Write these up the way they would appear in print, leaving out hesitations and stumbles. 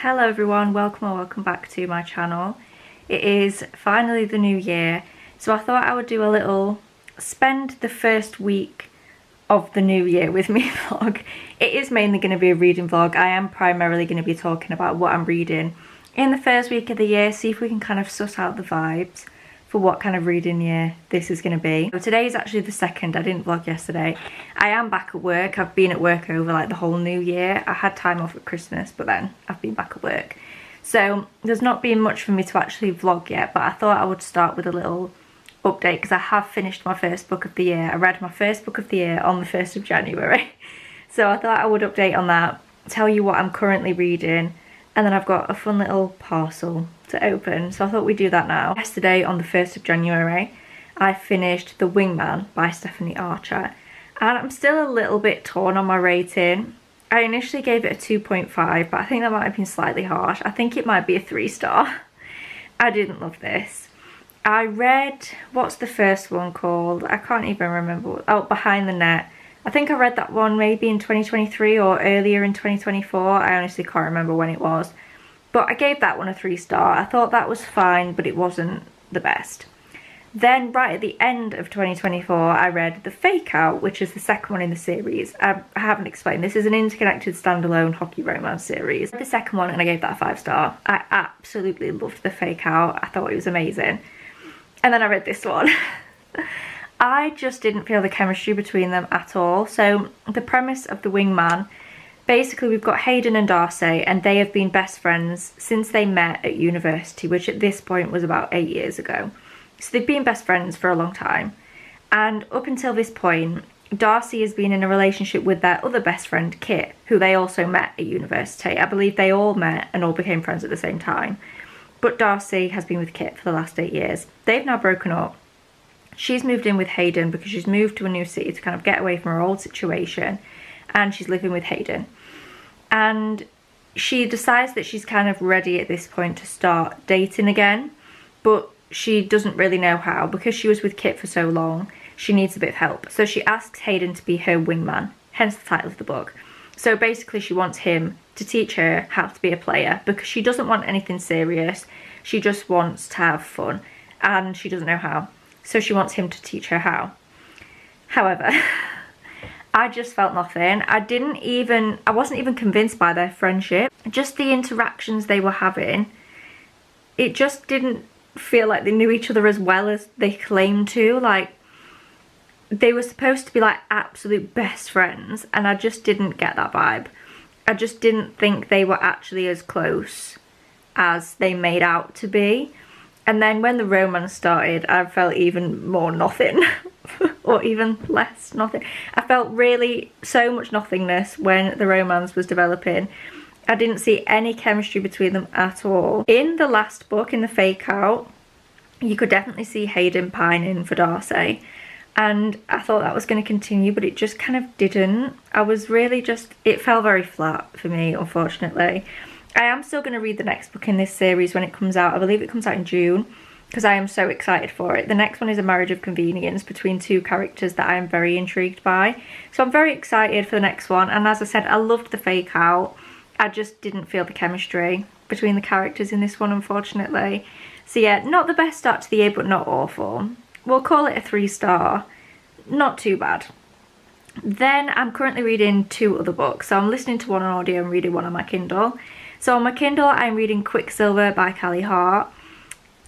Hello everyone, welcome or welcome back to my channel. It is finally the new year, so I thought I would do a little spend the first week of the new year with me vlog. It is mainly going to be a reading vlog. I am primarily going to be talking about what I'm reading in the first week of the year, see if we can kind of suss out the vibes for what kind of reading year this is going to be. So today is actually the 2nd, I didn't vlog yesterday. I am back at work. I've been at work over like the whole new year. I had time off at Christmas, but then I've been back at work. So there's not been much for me to actually vlog yet, but I thought I would start with a little update because I have finished my first book of the year. I read my first book of the year on the 1st of January. So I thought I would update on that, tell you what I'm currently reading, and then I've got a fun little parcel to open, so I thought we'd do that now. Yesterday on the 1st of January I finished The Wingman by Stephanie Archer, and I'm still a little bit torn on my rating. I initially gave it a 2.5, but I think that might have been slightly harsh. I think it might be a 3-star. I didn't love this. I read, what's the first one called? I can't even remember. Oh, Behind the Net. I think I read that one maybe in 2023 or earlier in 2024. I honestly can't remember when it was. But I gave that one a 3-star. I thought that was fine, but it wasn't the best. Then right at the end of 2024, I read The Fake Out, which is the second one in the series. I haven't explained. This is an interconnected standalone hockey romance series. The second one, and I gave that a 5-star. I absolutely loved The Fake Out. I thought it was amazing. And then I read this one. I just didn't feel the chemistry between them at all. So the premise of The Wingman, basically we've got Hayden and Darcy, and they have been best friends since they met at university, which at this point was about 8 years ago. So they've been best friends for a long time. And up until this point, Darcy has been in a relationship with their other best friend, Kit, who they also met at university. I believe they all met and all became friends at the same time. But Darcy has been with Kit for the last 8 years. They've now broken up. She's moved in with Hayden because she's moved to a new city to kind of get away from her old situation. And she's living with Hayden. And she decides that she's kind of ready at this point to start dating again, but she doesn't really know how. Because she was with Kit for so long, she needs a bit of help. So she asks Hayden to be her wingman, hence the title of the book. So basically she wants him to teach her how to be a player because she doesn't want anything serious. She just wants to have fun and she doesn't know how. So she wants him to teach her how. However, I just felt nothing. I wasn't even convinced by their friendship. Just the interactions they were having, it just didn't feel like they knew each other as well as they claimed to. Like, they were supposed to be like absolute best friends, and I just didn't get that vibe. I just didn't think they were actually as close as they made out to be. And then when the romance started, I felt even more nothing. Or even less nothing. I felt really so much nothingness when the romance was developing. I didn't see any chemistry between them at all. In the last book, in The Fake Out, you could definitely see Hayden pining for Darcy. And I thought that was going to continue, but it just kind of didn't. I was really just, it fell very flat for me, unfortunately. I am still going to read the next book in this series when it comes out. I believe it comes out in June, because I am so excited for it. The next one is A Marriage of Convenience between two characters that I am very intrigued by. So I'm very excited for the next one. And as I said, I loved The Fake Out. I just didn't feel the chemistry between the characters in this one, unfortunately. So yeah, not the best start to the year, but not awful. We'll call it a 3-star. Not too bad. Then I'm currently reading 2 other books. So I'm listening to one on audio and reading one on my Kindle. So on my Kindle, I'm reading Quicksilver by Callie Hart.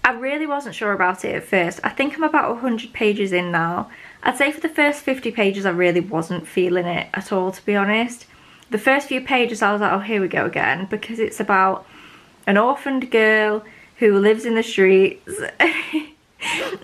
I really wasn't sure about it at first. I think I'm about 100 pages in now. I'd say for the first 50 pages, I really wasn't feeling it at all, to be honest. The first few pages, I was like, oh, here we go again, because it's about an orphaned girl who lives in the streets.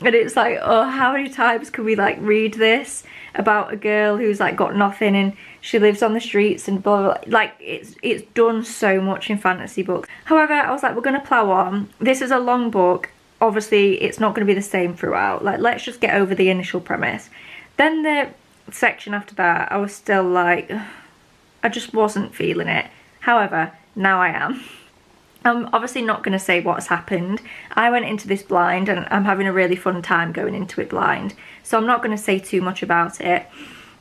And it's like, oh, how many times can we like read this about a girl who's like got nothing and she lives on the streets and blah, blah, blah. Like it's done so much in fantasy books. However, I was like, we're gonna plow on. This is a long book. Obviously it's not gonna be the same throughout. Like, let's just get over the initial premise. Then the section after that, I was still like, ugh, I just wasn't feeling it. However, now I am. I'm obviously not going to say what's happened. I went into this blind and I'm having a really fun time going into it blind. So I'm not going to say too much about it.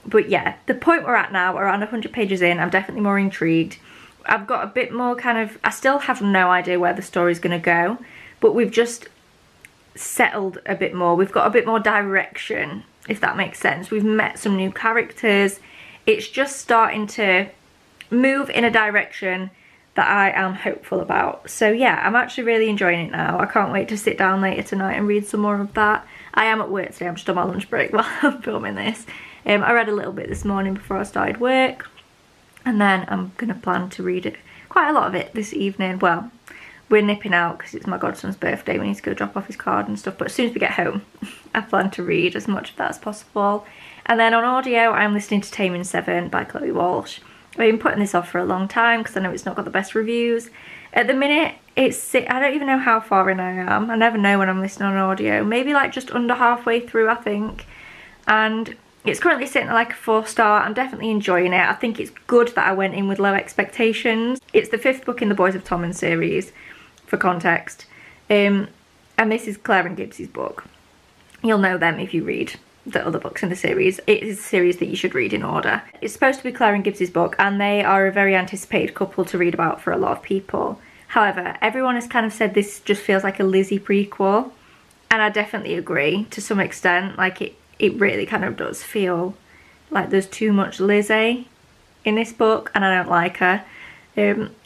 But yeah, the point we're at now, around 100 pages in, I'm definitely more intrigued. I've got a bit more kind of, I still have no idea where the story's going to go, but we've just settled a bit more. We've got a bit more direction, if that makes sense. We've met some new characters. It's just starting to move in a direction that I am hopeful about. So yeah, I'm actually really enjoying it now. I can't wait to sit down later tonight and read some more of that. I am at work today, I'm just on my lunch break while I'm filming this. I read a little bit this morning before I started work, and then I'm gonna plan to read it, quite a lot of it this evening. Well, we're nipping out because it's my godson's birthday. We need to go drop off his card and stuff, but as soon as we get home, I plan to read as much of that as possible. And then on audio, I'm listening to Taming 7 by Chloe Walsh. I've been putting this off for a long time because I know it's not got the best reviews. At the minute, I don't even know how far in I am. I never know when I'm listening on audio. Maybe like just under halfway through, I think. And it's currently sitting at like a 4-star. I'm definitely enjoying it. I think it's good that I went in with low expectations. It's the 5th book in the Boys of Tommen series, for context. And this is Claire and Gibbs's book. You'll know them if you read the other books in the series. It is a series that you should read in order. It's supposed to be Claire and Gibbs's book, and they are a very anticipated couple to read about for a lot of people. However, everyone has kind of said this just feels like a Lizzie prequel, and I definitely agree to some extent. Like it really kind of does feel like there's too much Lizzie in this book, and I don't like her.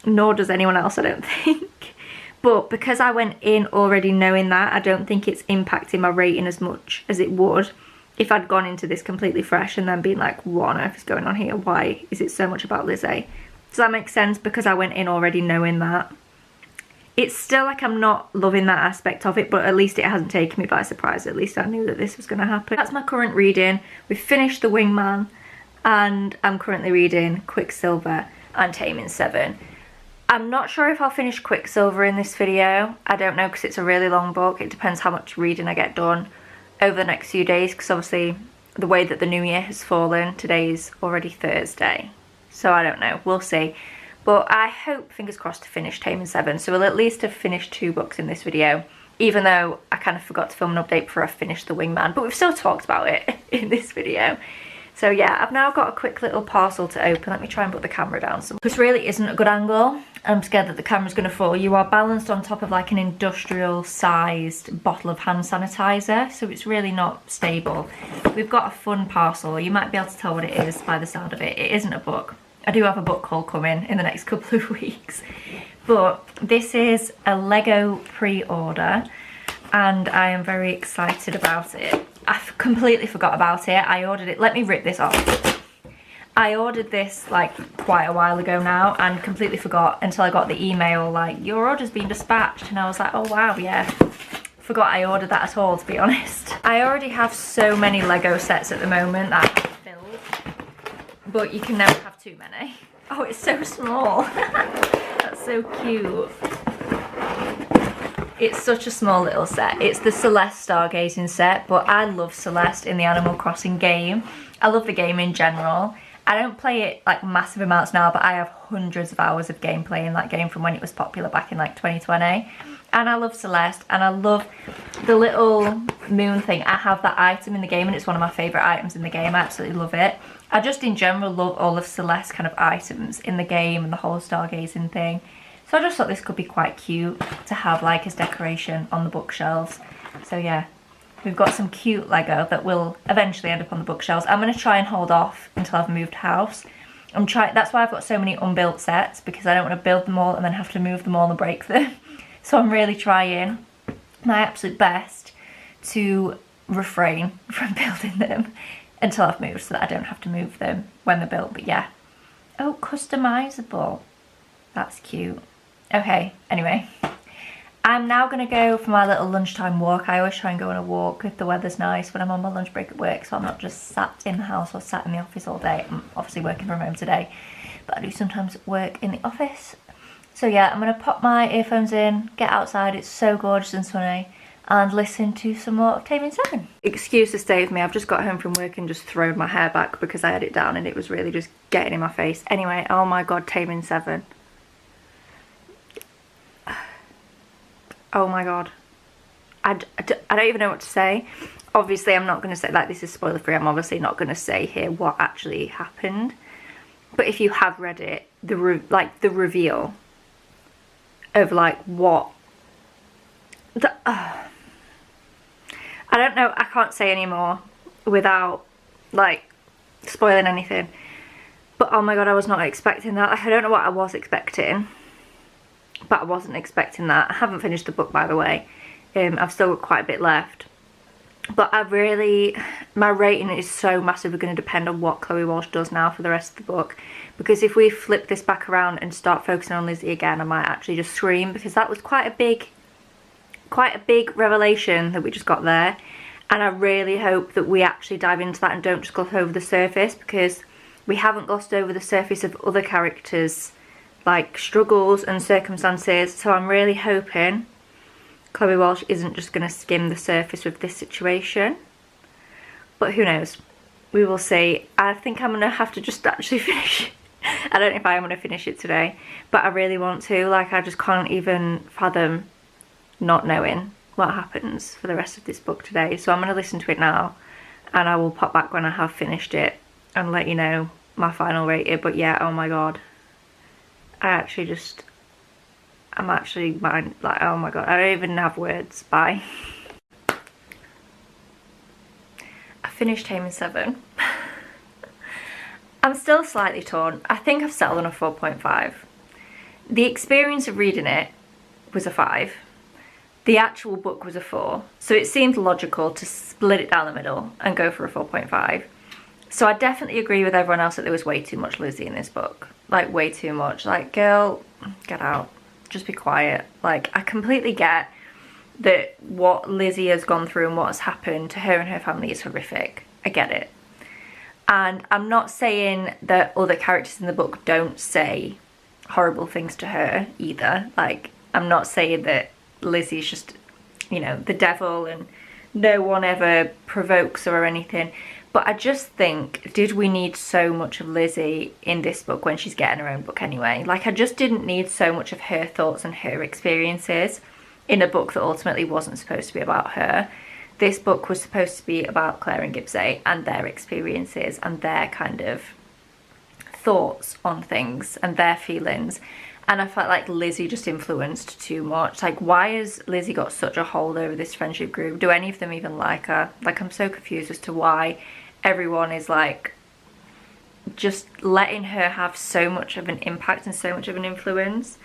Nor does anyone else, I don't think. But because I went in already knowing that, I don't think it's impacting my rating as much as it would if I'd gone into this completely fresh and then been like, what on earth is going on here? Why is it so much about Lizzie? Does that make sense? Because I went in already knowing that. It's still like I'm not loving that aspect of it, but at least it hasn't taken me by surprise. At least I knew that this was going to happen. That's my current reading. We've finished The Wingman, and I'm currently reading Quicksilver and Taming 7. I'm not sure if I'll finish Quicksilver in this video. I don't know, because it's a really long book. It depends how much reading I get done over the next few days, because obviously the way that the new year has fallen, today's already Thursday. So I don't know, we'll see. But I hope, fingers crossed, to finish Taming 7. So we'll at least have finished 2 books in this video, even though I kind of forgot to film an update before I finished The Wingman. But we've still talked about it in this video. So yeah, I've now got a quick little parcel to open. Let me try and put the camera down. This really isn't a good angle. I'm scared that the camera's going to fall. You are balanced on top of like an industrial sized bottle of hand sanitizer, so it's really not stable. We've got a fun parcel. You might be able to tell what it is by the sound of it. It isn't a book. I do have a book haul coming in the next couple of weeks. But this is a Lego pre-order, and I am very excited about it. I completely forgot about it. I ordered it. Let me rip this off. I ordered this like quite a while ago now and completely forgot until I got the email like, your order's been dispatched, and I was like, oh wow, yeah. Forgot I ordered that at all, to be honest. I already have so many Lego sets at the moment that I've filled, but you can never have too many. Oh, it's so small. That's so cute. It's such a small little set. It's the Celeste Stargazing set, but I love Celeste in the Animal Crossing game. I love the game in general. I don't play it like massive amounts now, but I have hundreds of hours of gameplay in that game from when it was popular back in like 2020. And I love Celeste, and I love the little moon thing. I have that item in the game, and it's one of my favourite items in the game. I absolutely love it. I just in general love all of Celeste's kind of items in the game and the whole stargazing thing. So I just thought this could be quite cute to have like as decoration on the bookshelves. So yeah, we've got some cute Lego that will eventually end up on the bookshelves. I'm going to try and hold off until I've moved house. That's why I've got so many unbuilt sets, because I don't want to build them all and then have to move them all and break them. So I'm really trying my absolute best to refrain from building them until I've moved, so that I don't have to move them when they're built. But yeah. Oh, customizable. That's cute. Okay, anyway. I'm now going to go for my little lunchtime walk. I always try and go on a walk if the weather's nice when I'm on my lunch break at work, so I'm not just sat in the house or sat in the office all day. I'm obviously working from home today, but I do sometimes work in the office. So yeah, I'm going to pop my earphones in, get outside, it's so gorgeous and sunny, and listen to some more of Taming 7. Excuse the state of me, I've just got home from work and just thrown my hair back because I had it down and it was really just getting in my face. Anyway, oh my god, Taming 7. Oh my god. I don't even know what to say. Obviously I'm not going to say, like, this is spoiler free, I'm obviously not going to say here what actually happened. But if you have read it, the reveal of like what the I don't know, I can't say anymore without like spoiling anything, but oh my god, I was not expecting that. I don't know what I was expecting, but I wasn't expecting that. I haven't finished the book, by the way. I've still got quite a bit left, but my rating is so massively going to depend on what Chloe Walsh does now for the rest of the book, because if we flip this back around and start focusing on Lizzie again, I might actually just scream, because that was quite a big revelation that we just got there, and I really hope that we actually dive into that and don't just gloss over the surface, because we haven't glossed over the surface of other characters' like struggles and circumstances. So I'm really hoping Chloe Walsh isn't just going to skim the surface with this situation, but who knows, we will see. I think I'm going to have to just actually finish I don't know if I am going to finish it today, but I really want to. Like, I just can't even fathom not knowing what happens for the rest of this book today. So I'm going to listen to it now, and I will pop back when I have finished it and let you know my final rating. But yeah, oh my god, I'm actually like, oh my god, I don't even have words. Bye. I finished Taming 7. I'm still slightly torn. I think I've settled on a 4.5. The experience of reading it was a 5. The actual book was a 4. So it seemed logical to split it down the middle and go for a 4.5. So I definitely agree with everyone else that there was way too much Lizzie in this book. Like, way too much. Like, girl, get out. Just be quiet. Like, I completely get that what Lizzie has gone through and what has happened to her and her family is horrific. I get it. And I'm not saying that other characters in the book don't say horrible things to her either. Like, I'm not saying that Lizzie's just, you know, the devil and no one ever provokes her or anything. But I just think, did we need so much of Lizzie in this book when she's getting her own book anyway? Like, I just didn't need so much of her thoughts and her experiences in a book that ultimately wasn't supposed to be about her. This book was supposed to be about Claire and Gibbsy and their experiences and their kind of thoughts on things and their feelings. And I felt like Lizzie just influenced too much. Like, why has Lizzie got such a hold over this friendship group? Do any of them even like her? Like, I'm so confused as to why everyone is like just letting her have so much of an impact and so much of an influence.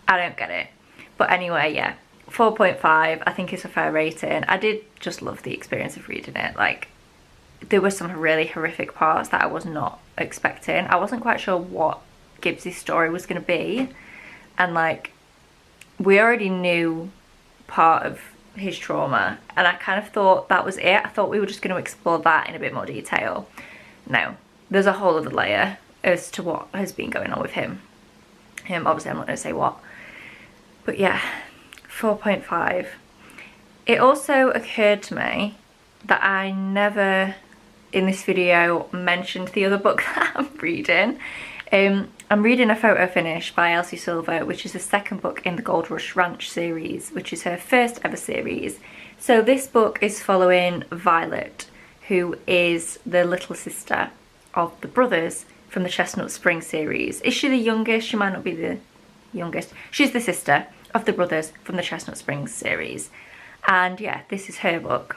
I don't get it. But anyway, yeah, 4.5, I think it's a fair rating. I did just love the experience of reading it. Like, there were some really horrific parts that I was not expecting. I wasn't quite sure what Gibbsy's story was going to be, and like, we already knew part of his trauma, and I kind of thought that was it. I thought we were just going to explore that in a bit more detail. No, there's a whole other layer as to what has been going on with him. Obviously I'm not going to say what, but yeah, 4.5. It also occurred to me that I never in this video mentioned the other book that I'm reading. I'm reading A Photo Finish by Elsie Silver, which is the second book in the Gold Rush Ranch series, which is her first ever series. So this book is following Violet, who is the little sister of the brothers from the Chestnut Springs series. Is she the youngest? She might not be the youngest. She's the sister of the brothers from the Chestnut Springs series. And yeah, this is her book.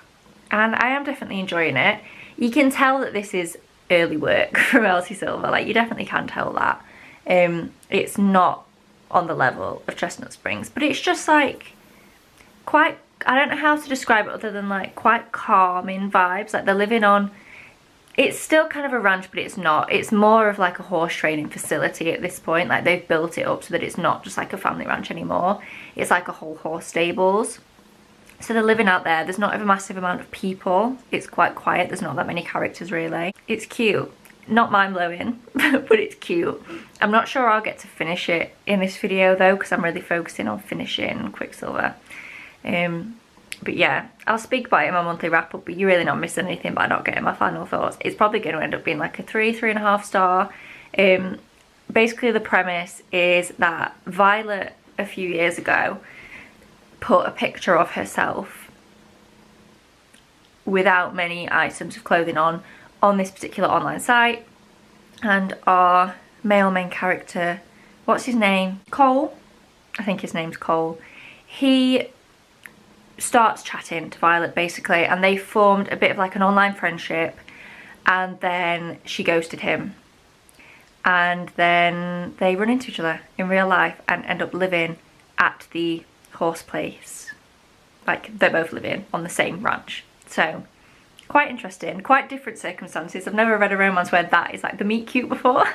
And I am definitely enjoying it. You can tell that this is early work from Elsie Silver. Like, you definitely can tell that. It's not on the level of Chestnut Springs, but it's just like quite, I don't know how to describe it other than like quite calming vibes. Like, they're living on, it's still kind of a ranch, but it's not. It's more of like a horse training facility at this point. Like, they've built it up so that it's not just like a family ranch anymore. It's like a whole horse stables. So they're living out there. There's not a massive amount of people. It's quite quiet. There's not that many characters really. It's cute. Not mind-blowing, but it's cute. I'm not sure I'll get to finish it in this video though, because I'm really focusing on finishing Quicksilver. But yeah, I'll speak about it in my monthly wrap-up, but you're really not missing anything by not getting my final thoughts. It's probably going to end up being like a 3.5 star. Basically the premise is that Violet a few years ago put a picture of herself without many items of clothing on this particular online site, and our male main character, what's his name? Cole? I think his name's Cole. He starts chatting to Violet basically, and they formed a bit of like an online friendship, and then she ghosted him. And then they run into each other in real life and end up living at the horse place. Like, they're both living on the same ranch. So, quite interesting, quite different circumstances. I've never read a romance where that is like the meet cute before.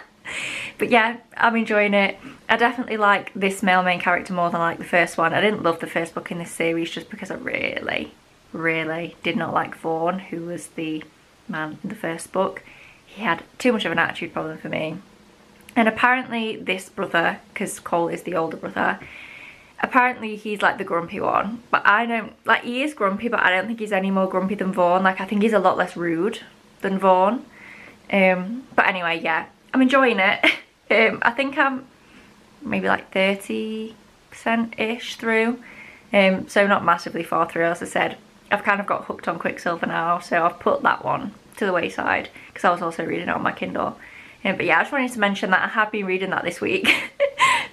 But yeah, I'm enjoying it. I definitely like this male main character more than like the first one. I didn't love the first book in this series just because I really did not like Vaughn, who was the man in the first book. He had too much of an attitude problem for me. And apparently this brother, because Cole is the older brother, apparently he's like the grumpy one. But I don't, like, he is grumpy, but I don't think he's any more grumpy than Vaughn. Like, I think he's a lot less rude than Vaughn. But anyway, yeah, I'm enjoying it. I think I'm maybe like 30%-ish through. So not massively far through, as I said. I've kind of got hooked on Quicksilver now, so I've put that one to the wayside because I was also reading it on my Kindle. But yeah, I just wanted to mention that I have been reading that this week.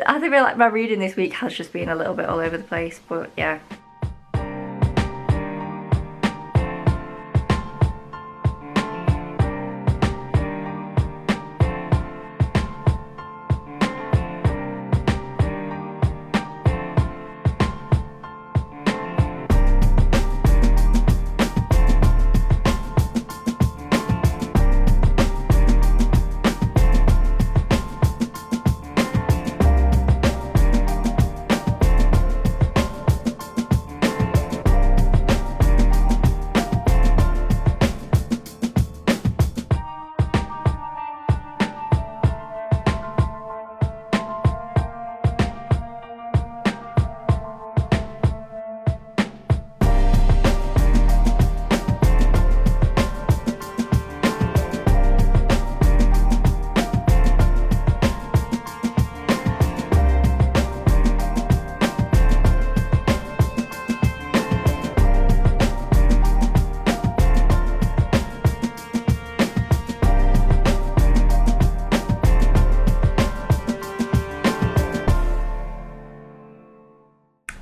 I feel like my reading this week has just been a little bit all over the place, but yeah.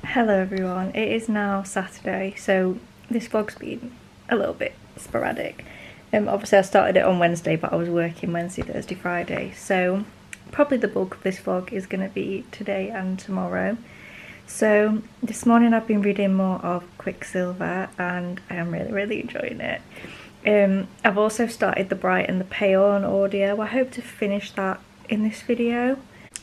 Hello everyone, it is now Saturday, so this vlog's been a little bit sporadic. Obviously I started it on Wednesday, but I was working Wednesday, Thursday, Friday, so probably the bulk of this vlog is going to be today and tomorrow. So this morning I've been reading more of Quicksilver and I am really enjoying it. I've also started The Bright and the Pale on audio. I hope to finish that in this video.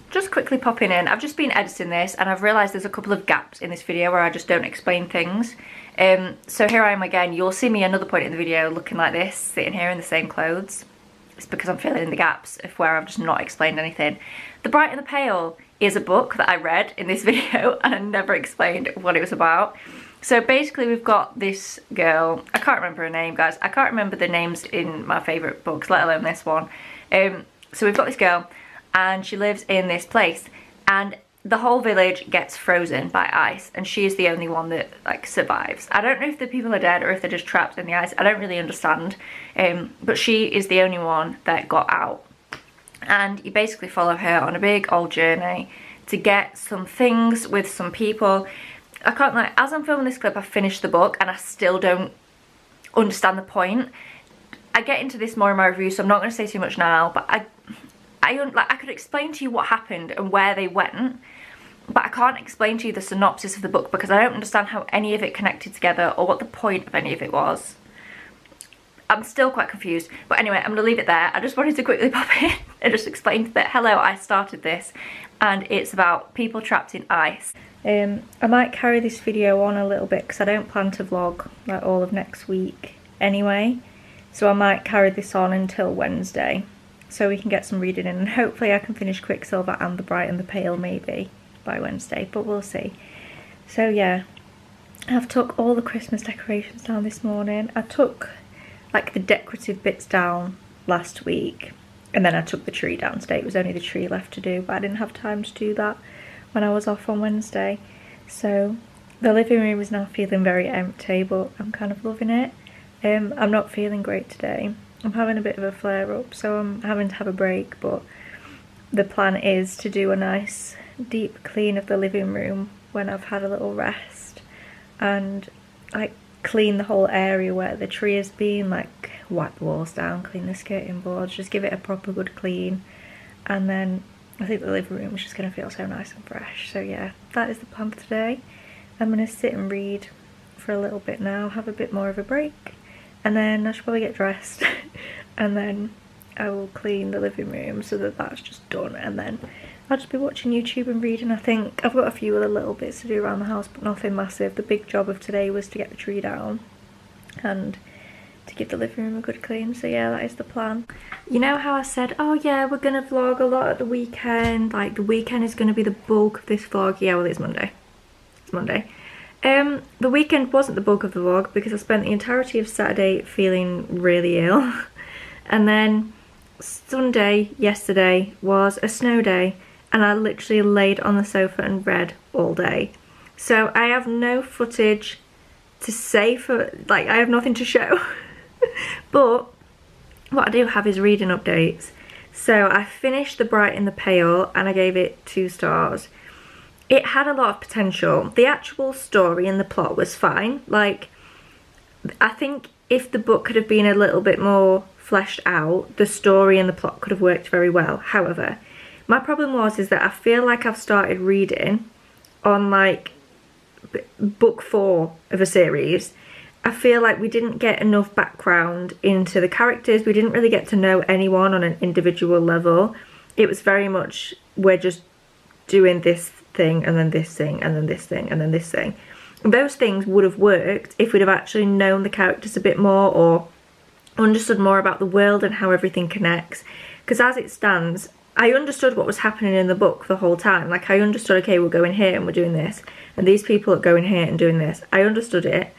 Just quickly popping in, I've just been editing this and I've realised there's a couple of gaps in this video where I just don't explain things. So here I am again. You'll see me another point in the video looking like this, sitting here in the same clothes. It's because I'm filling in the gaps of where I've just not explained anything. The Bright and the Pale is a book that I read in this video and I never explained what it was about. So basically we've got this girl, I can't remember her name, guys. I can't remember the names in my favourite books, let alone this one. So we've got this girl and she lives in this place and the whole village gets frozen by ice and she is the only one that like survives. I don't know if the people are dead or if they're just trapped in the ice. I don't really understand, but she is the only one that got out. And you basically follow her on a big old journey to get some things with some people. I can't lie, as I'm filming this clip I've finished the book and I still don't understand the point. I get into this more in my review, so I'm not going to say too much now, but I could explain to you what happened and where they went, but I can't explain to you the synopsis of the book because I don't understand how any of it connected together or what the point of any of it was. I'm still quite confused, but anyway, I'm going to leave it there. I just wanted to quickly pop in and just explain that, hello, I started this and it's about people trapped in ice. I might carry this video on a little bit because I don't plan to vlog like all of next week anyway, so I might carry this on until Wednesday so we can get some reading in and hopefully I can finish Quicksilver and The Bright and the Pale maybe by Wednesday, but we'll see. So yeah, I've took all the Christmas decorations down this morning. I took like the decorative bits down last week and then I took the tree down today. It was only the tree left to do, but I didn't have time to do that when I was off on Wednesday. So the living room is now feeling very empty, but I'm kind of loving it. I'm not feeling great today. I'm having a bit of a flare up, so I'm having to have a break, but the plan is to do a nice deep clean of the living room when I've had a little rest, and like clean the whole area where the tree has been, like wipe the walls down, clean the skirting boards, just give it a proper good clean, and then I think the living room is just going to feel so nice and fresh. So yeah, that is the plan for today. I'm going to sit and read for a little bit now, have a bit more of a break, and then I should probably get dressed and then I will clean the living room so that that's just done, and then I'll just be watching YouTube and reading. I think I've got a few other little bits to do around the house, but nothing massive. The big job of today was to get the tree down and to give the living room a good clean. So yeah, that is the plan. You know how I said, oh yeah, we're gonna vlog a lot at the weekend, like the weekend is gonna be the bulk of this vlog. Yeah, well, it's Monday. It's Monday. The weekend wasn't the bulk of the vlog because I spent the entirety of Saturday feeling really ill. And then Sunday, yesterday, was a snow day, and I literally laid on the sofa and read all day. So I have no footage to say for, like, I have nothing to show. But what I do have is reading updates. So I finished The Bright and the Pale and I gave it 2 stars. It had a lot of potential. The actual story and the plot was fine. Like, I think if the book could have been a little bit more fleshed out, the story and the plot could have worked very well. However, my problem is that I feel like I've started reading on like book 4 of a series. I feel like we didn't get enough background into the characters. We didn't really get to know anyone on an individual level. It was very much, we're just doing this thing and then this thing and then this thing and then this thing. And those things would have worked if we'd have actually known the characters a bit more or understood more about the world and how everything connects. Because as it stands, I understood what was happening in the book the whole time. Like, I understood, okay, we're going here and we're doing this, and these people are going here and doing this. I understood it.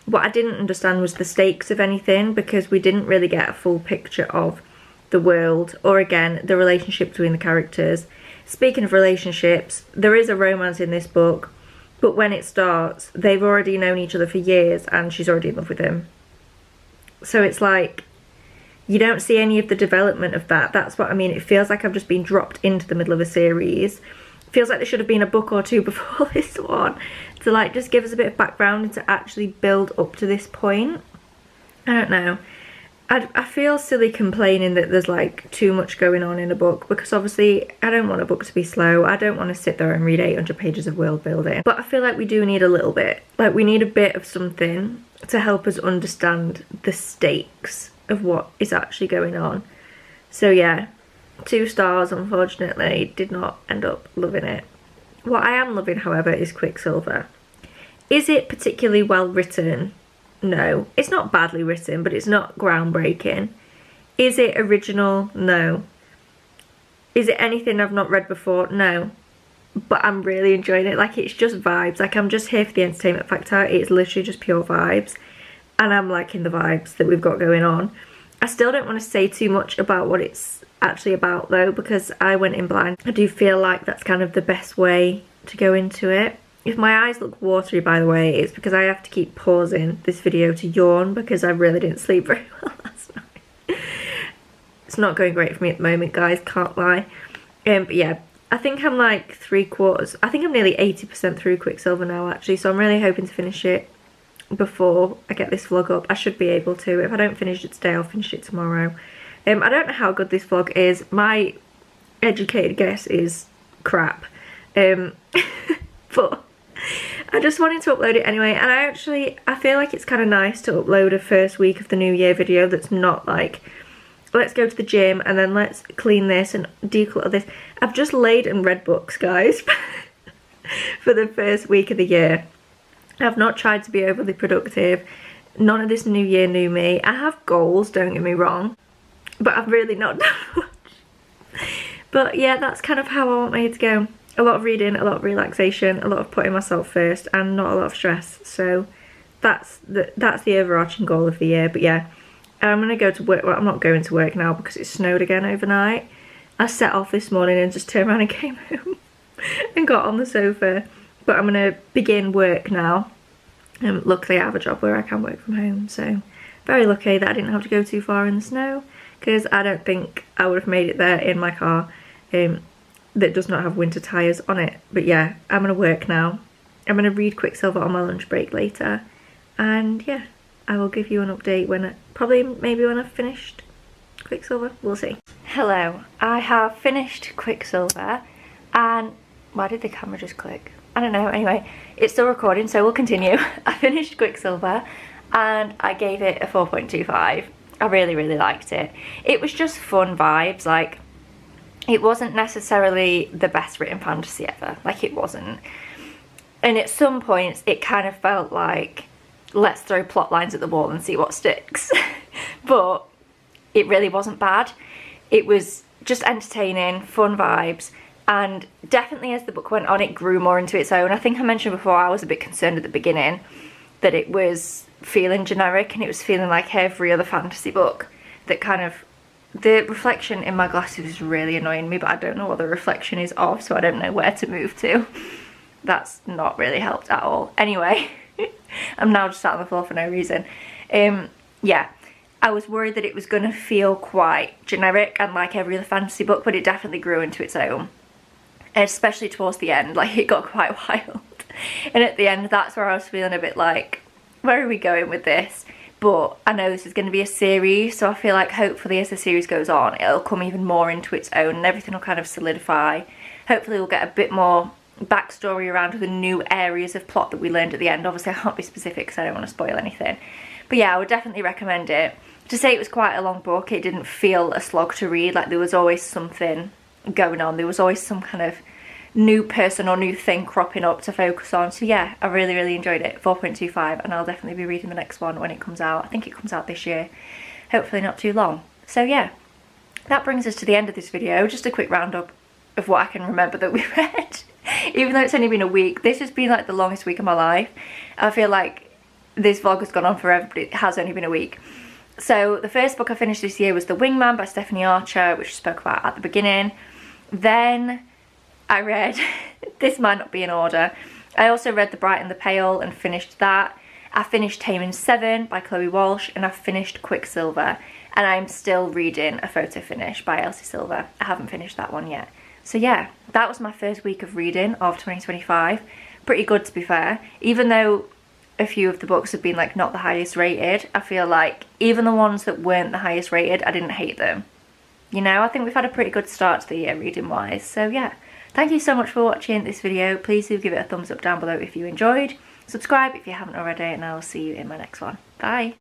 What I didn't understand was the stakes of anything, because we didn't really get a full picture of the world or, again, the relationship between the characters. Speaking of relationships, there is a romance in this book, but when it starts, they've already known each other for years and she's already in love with him. So it's like, you don't see any of the development of that. That's what I mean. It feels like I've just been dropped into the middle of a series. It feels like there should have been a book or 2 before this one to like just give us a bit of background and to actually build up to this point. I don't know. I feel silly complaining that there's like too much going on in a book, because obviously I don't want a book to be slow. I don't want to sit there and read 800 pages of world building. But I feel like we do need a little bit. Like, we need a bit of something to help us understand the stakes of what is actually going on. So yeah, 2 stars, unfortunately. Did not end up loving it. What I am loving, however, is Quicksilver. Is it particularly well written? No. It's not badly written, but it's not groundbreaking. Is it original? No. Is it anything I've not read before? No. But I'm really enjoying it. Like, it's just vibes. Like, I'm just here for the entertainment factor. It's literally just pure vibes. And I'm liking the vibes that we've got going on. I still don't want to say too much about what it's actually about, though, because I went in blind. I do feel like that's kind of the best way to go into it. If my eyes look watery, by the way, it's because I have to keep pausing this video to yawn because I really didn't sleep very well last night. It's not going great for me at the moment, guys, can't lie. But yeah, I think I'm like 3/4. I think I'm nearly 80% through Quicksilver now, actually, so I'm really hoping to finish it before I get this vlog up. I should be able to. If I don't finish it today, I'll finish it tomorrow. I don't know how good this vlog is. My educated guess is crap. But I just wanted to upload it anyway, and I feel like it's kind of nice to upload a first week of the new year video that's not like, let's go to the gym and then let's clean this and declutter this. I've just laid and read books, guys, for the first week of the year. I've not tried to be overly productive. None of this new year, new me. I have goals, don't get me wrong, but I've really not done much. But yeah, that's kind of how I want my year to go. A lot of reading, a lot of relaxation, a lot of putting myself first, and not a lot of stress. So that's the overarching goal of the year. But yeah, I'm gonna go to work. Well, I'm not going to work now because it snowed again overnight. I set off this morning and just turned around and came home and got on the sofa. But I'm gonna begin work now. Luckily I have a job where I can work from home, so very lucky that I didn't have to go too far in the snow, because I don't think I would have made it there in my car. that does not have winter tyres on it. But yeah, I'm going to work now. I'm going to read Quicksilver on my lunch break later. And yeah, I will give you an update when, maybe when I've finished Quicksilver. We'll see. Hello, I have finished Quicksilver, and why did the camera just click? I don't know. Anyway, it's still recording, so we'll continue. I finished Quicksilver and I gave it a 4.25. I really, really liked it. It was just fun vibes. Like, it wasn't necessarily the best written fantasy ever. Like, it wasn't. And at some points, it kind of felt like, let's throw plot lines at the wall and see what sticks. But it really wasn't bad. It was just entertaining, fun vibes. And definitely as the book went on, it grew more into its own. I think I mentioned before I was a bit concerned at the beginning that it was feeling generic and it was feeling like every other fantasy book that kind of... The reflection in my glasses is really annoying me, but I don't know what the reflection is of, so I don't know where to move to. That's not really helped at all. Anyway, I'm now just sat on the floor for no reason. Yeah, I was worried that it was going to feel quite generic and like every other fantasy book, but it definitely grew into its own. Especially towards the end, like, it got quite wild. And at the end, that's where I was feeling a bit like, where are we going with this? But I know this is going to be a series, so I feel like hopefully as the series goes on, it'll come even more into its own and everything will kind of solidify. Hopefully we'll get a bit more backstory around the new areas of plot that we learned at the end. Obviously I can't be specific because I don't want to spoil anything. But yeah, I would definitely recommend it. To say it was quite a long book, it didn't feel a slog to read. Like, there was always something going on. There was always some kind of new person or new thing cropping up to focus on. So yeah, I really, really enjoyed it. 4.25, and I'll definitely be reading the next one when it comes out. I think it comes out this year. Hopefully not too long. So yeah, that brings us to the end of this video. Just a quick roundup of what I can remember that we read. Even though it's only been a week, this has been like the longest week of my life. I feel like this vlog has gone on forever, but it has only been a week. So the first book I finished this year was The Wingman by Stephanie Archer, which I spoke about at the beginning. Then I read, this might not be in order, I also read The Bright and the Pale and finished that. I finished Taming 7 by Chloe Walsh, and I finished Quicksilver, and I'm still reading A Photo Finish by Elsie Silver. I haven't finished that one yet. So yeah, that was my first week of reading of 2025. Pretty good, to be fair. Even though a few of the books have been like not the highest rated, I feel like even the ones that weren't the highest rated, I didn't hate them. You know, I think we've had a pretty good start to the year reading wise. So yeah, thank you so much for watching this video. Please do give it a thumbs up down below if you enjoyed. Subscribe if you haven't already, and I will see you in my next one. Bye.